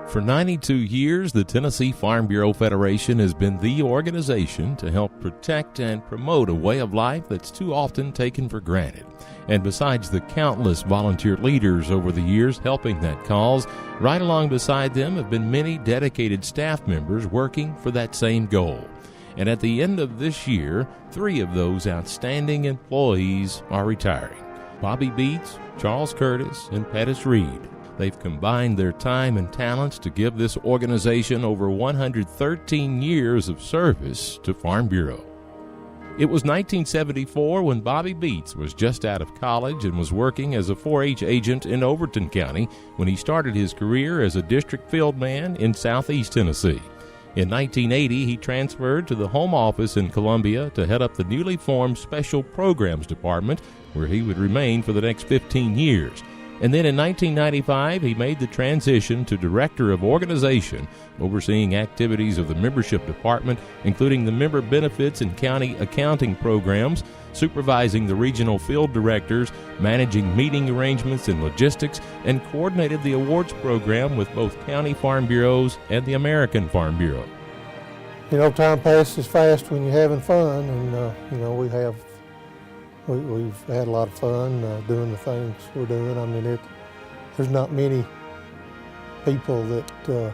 For 92 years, the Tennessee Farm Bureau Federation has been the organization to help protect and promote a way of life that's too often taken for granted. And besides the countless volunteer leaders over the years helping that cause, right along beside them have been many dedicated staff members working for that same goal. And at the end of this year, 3 of those outstanding employees are retiring: Bobby Beets, Charles Curtis, and Pettus Read. They've combined their time and talents to give this organization over 113 years of service to Farm Bureau. It was 1974 when Bobby Beets was just out of college and was working as a 4-H agent in Overton County when he started his career as a district field man in southeast Tennessee. In 1980, he transferred to the home office in Columbia to head up the newly formed Special Programs Department, where he would remain for the next 15 years. And then in 1995, he made the transition to Director of Organization, overseeing activities of the membership department, including the member benefits and county accounting programs, supervising the regional field directors, managing meeting arrangements and logistics, and coordinated the awards program with both county farm bureaus and the American Farm Bureau. You know, time passes fast when you're having fun, and we've had a lot of fun doing the things we're doing. I mean, there's not many people that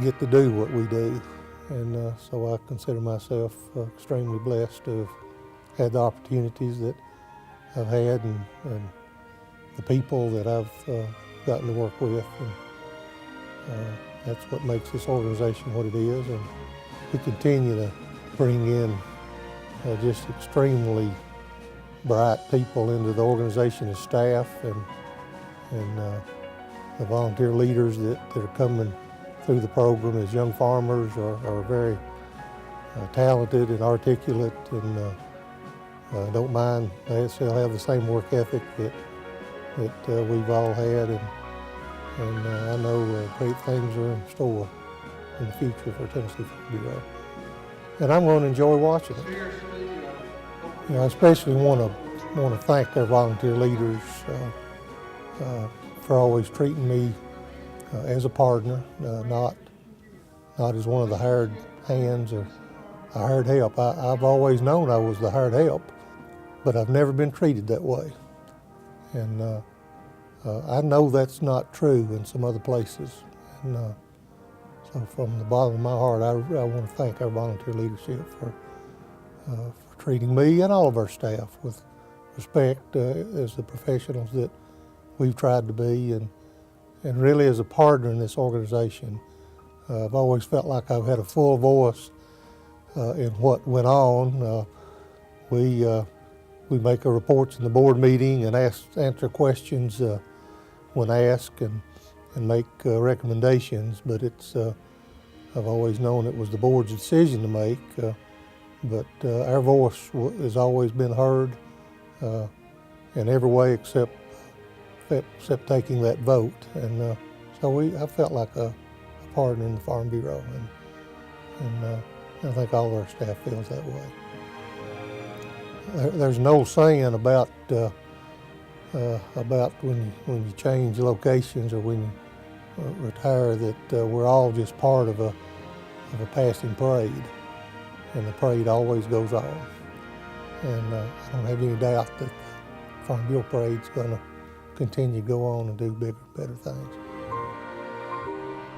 get to do what we do, and so I consider myself extremely blessed to have had the opportunities that I've had and the people that I've gotten to work with, and that's what makes this organization what it is. And we continue to bring in just extremely bright people into the organization as staff, and the volunteer leaders that are coming through the program as young farmers are very talented and articulate, and don't mind. They still have the same work ethic that we've all had, and I know great things are in store in the future for Tennessee Farm Bureau. And I'm going to enjoy watching it. You know, I especially want to thank our volunteer leaders for always treating me as a partner, not as one of the hired hands or a hired help. I've always known I was the hired help, but I've never been treated that way. And I know that's not true in some other places. And so from the bottom of my heart, I want to thank our volunteer leadership for treating me and all of our staff with respect as the professionals that we've tried to be, and really as a partner in this organization. I've always felt like I've had a full voice in what went on. We make our reports in the board meeting and answer questions when asked, and make recommendations, but I've always known it was the board's decision to make. But our voice has always been heard in every way except taking that vote. And so I felt like a partner in the Farm Bureau, and I think all of our staff feels that way. There's no saying about when you change locations or when you retire that we're all just part of a passing parade. And the parade always goes on. And I don't have any doubt that the Farm Bureau Parade's going to continue to go on and do bigger, better things.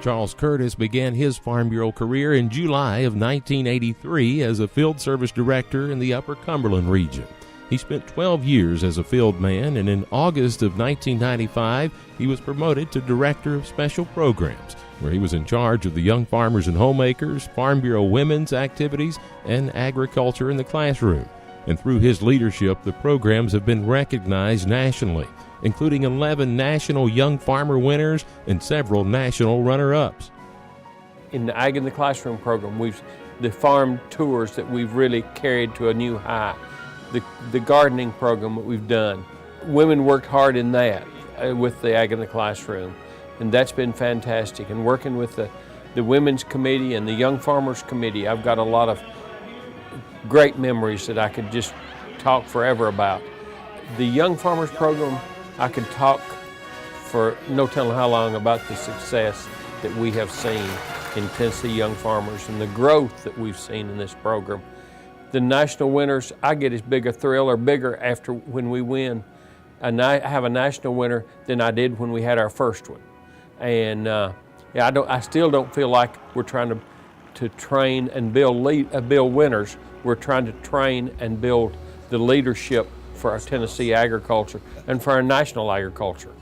Charles Curtis began his Farm Bureau career in July of 1983 as a field service director in the Upper Cumberland region. He spent 12 years as a field man, and in August of 1995, he was promoted to Director of Special Programs, where he was in charge of the young farmers and homemakers, Farm Bureau women's activities, and agriculture in the classroom. And through his leadership, the programs have been recognized nationally, including 11 national young farmer winners and several national runner-ups. In the Ag in the Classroom program, the farm tours that we've really carried to a new high. The gardening program that we've done. Women worked hard in that with the Ag in the Classroom, and that's been fantastic. And working with the Women's Committee and the Young Farmers Committee, I've got a lot of great memories that I could just talk forever about. The Young Farmers program, I could talk for no telling how long about the success that we have seen in Tennessee young farmers and the growth that we've seen in this program. The national winners, I get as big a thrill or bigger after when we win. I have a national winner than I did when we had our first one. And I still don't feel like we're trying to train and build winners. We're trying to train and build the leadership for our Tennessee agriculture and for our national agriculture.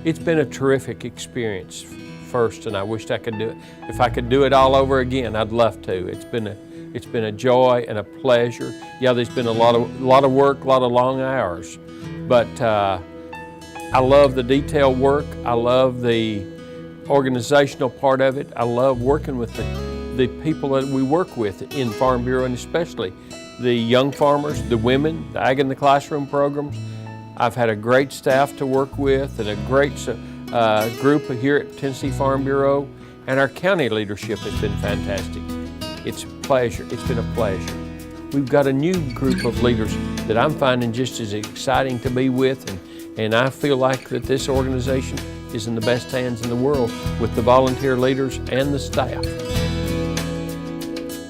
It's been a terrific experience first, and I wished I could do it. If I could do it all over again, I'd love to. It's been a joy and a pleasure. Yeah, there's been a lot of work, a lot of long hours, but I love the detailed work. I love the organizational part of it. I love working with the people that we work with in Farm Bureau, and especially the young farmers, the women, the Ag in the Classroom programs. I've had a great staff to work with and a great group here at Tennessee Farm Bureau, and our county leadership has been fantastic. It's a pleasure. It's been a pleasure. We've got a new group of leaders that I'm finding just as exciting to be with, and I feel like that this organization is in the best hands in the world with the volunteer leaders and the staff.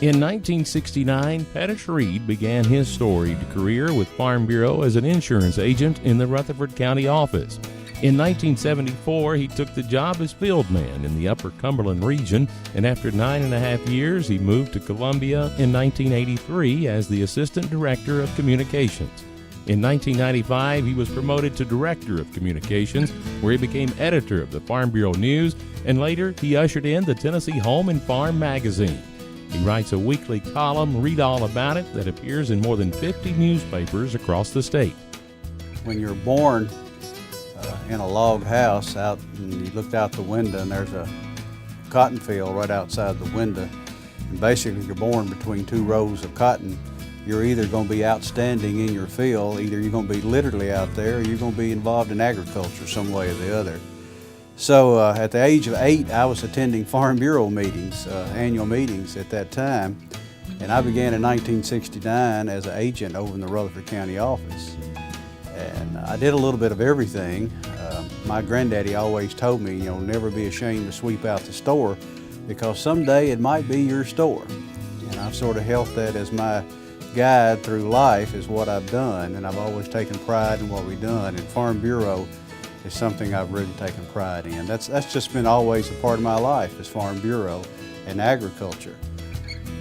In 1969, Pettus Read began his storied career with Farm Bureau as an insurance agent in the Rutherford County office. In 1974, he took the job as field man in the Upper Cumberland region, and after 9.5 years, he moved to Columbia in 1983 as the Assistant Director of Communications. In 1995, he was promoted to Director of Communications, where he became editor of the Farm Bureau News, and later he ushered in the Tennessee Home and Farm magazine. He writes a weekly column, Read All About It, that appears in more than 50 newspapers across the state. When you're born in a log house out and you looked out the window and there's a cotton field right outside the window, and basically you're born between two rows of cotton, you're either going to be outstanding in your field, either you're going to be literally out there, or you're going to be involved in agriculture some way or the other. So at the age of 8, I was attending Farm Bureau meetings, annual meetings at that time, and I began in 1969 as an agent over in the Rutherford County office. And I did a little bit of everything. My granddaddy always told me, never be ashamed to sweep out the store, because someday it might be your store. And I've sort of held that as my guide through life, is what I've done, and I've always taken pride in what we've done. And Farm Bureau is something I've really taken pride in. That's just been always a part of my life, is Farm Bureau and agriculture.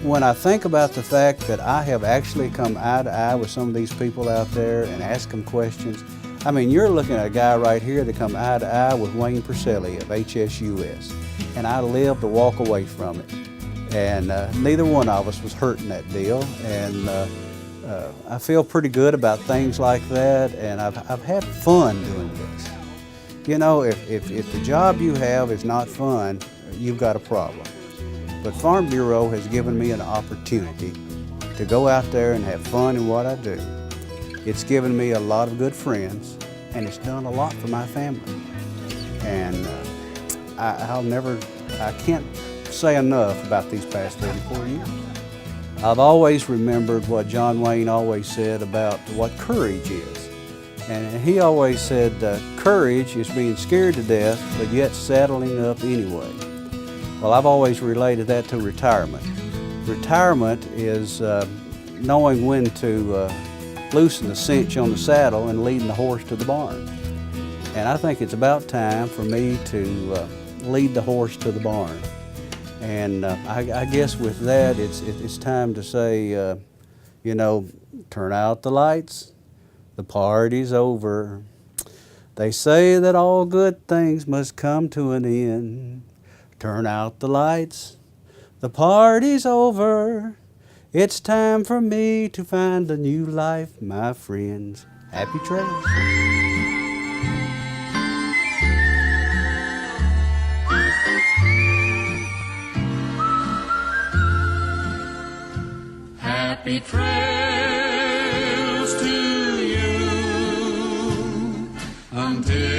When I think about the fact that I have actually come eye to eye with some of these people out there and asked them questions, I mean, you're looking at a guy right here that come eye to eye with Wayne Purcelli of HSUS, and I lived to walk away from it. And neither one of us was hurting that deal, and I feel pretty good about things like that, and I've had fun doing this. If the job you have is not fun, you've got a problem. But Farm Bureau has given me an opportunity to go out there and have fun in what I do. It's given me a lot of good friends, and it's done a lot for my family. And I can't say enough about these past 44 years. I've always remembered what John Wayne always said about what courage is. And he always said, courage is being scared to death, but yet saddling up anyway. Well, I've always related that to retirement. Retirement is knowing when to loosen the cinch on the saddle and leading the horse to the barn. And I think it's about time for me to lead the horse to the barn. And I guess with that, it's time to say, turn out the lights, the party's over. They say that all good things must come to an end. Turn out the lights, the party's over. It's time for me to find a new life, my friends. Happy trails. Happy trails to you until